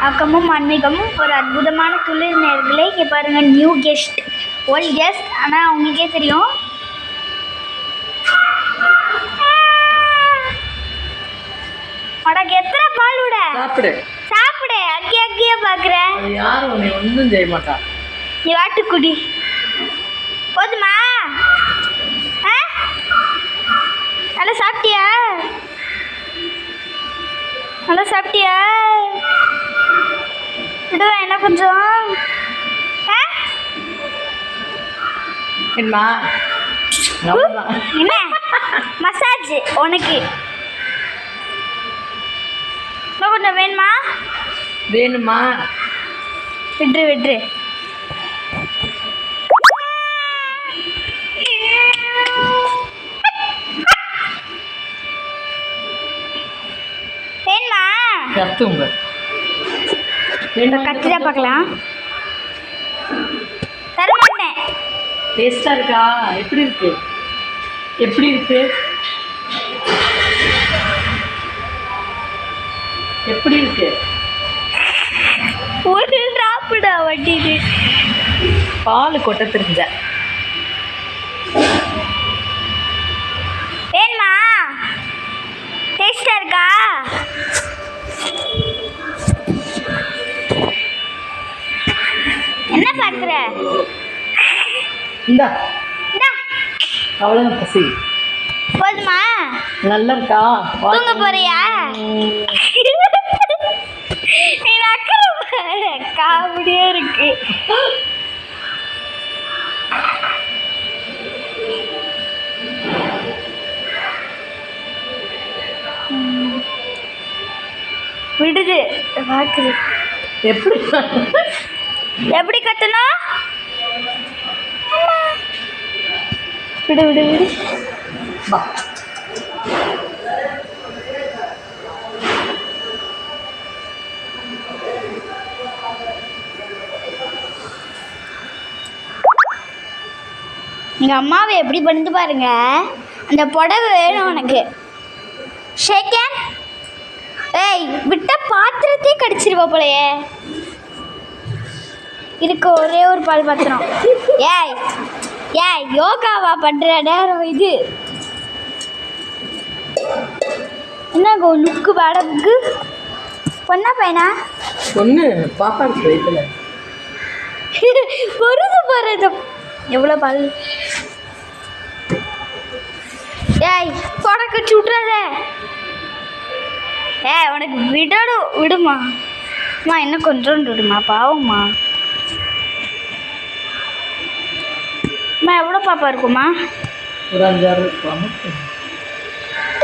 ஆக்கமும் ஆன்மீகமும் ஒரு அற்புதமான துளிர் நேயர்களே. இங்கே பாருங்கள், நியூ கெஸ்ட், ஓல்ட் கெஸ்ட், ஆனால் அவங்களுக்கே தெரியும். உனக்கு எத்தனை பால் விட சாப்பிடு சாப்பிடு, அங்கேயே பார்க்குறேன். யாரும் உன்னை ஒன்றும் செய்ய மாட்டா. நீ வாட்டுக்குடி போதுமா? நல்லா சாப்பிட்டியா? நல்லா சாப்பிட்டியா? விடுவேன் என்ன கொஞ்சம். என்ன மசாஜ் உனக்கு கொஞ்சம் வேணுமா? வேணுமா? விட்ரு. வேணுமா? கத்துங்க. கத்திரா பார்க்கலாம். தரமாட்டேன். டேஸ்டா இருக்கா? எப்படி இருக்கு? எப்படி இருக்கு? ஒரு டிராப்புடா வட்டிது. பால் கொட்ட தெரிஞ்ச. வேணுமா? டேஸ்டா இருக்கா? என்ன பார்க்குற? இந்தா அவ்வளோதான். பசி போதுமா? நல்லா இருக்கா? தூங்க போறியா? நீ நக்கற காமெடியா இருக்கு. விடுது பாக்குது. எப்படி கத்தணும்? விடு. வா. எங்கள் அம்மாவை எப்படி பண்ணுது பாருங்க. அந்த புடவை வேணும் உனக்கு. ஷேக்கன். ஏய், விட்ட பாத்திரத்தையே கடிச்சிருவா போலையே. இருக்கு ஒரே ஒரு பால் பாத்திரம். ஏய் யோகாவா பண்ணுற நேரம் இது? என்னங்க லுக்கு வாடகைக்கு பொண்ணா பையனா? பொண்ணு பாப்பா வயிற்றுல பொருது எவ்வளோ பால்? ஏய் தொடக்க சுட்றாத. உனக்கு விடுமா? அம்மா இன்னும் கொஞ்சோண்டு விடுமா, பாவம்மா. அம்மா எவ்வளோ பாப்பா இருக்குமா? ஒரு 5-6 இருக்கும்.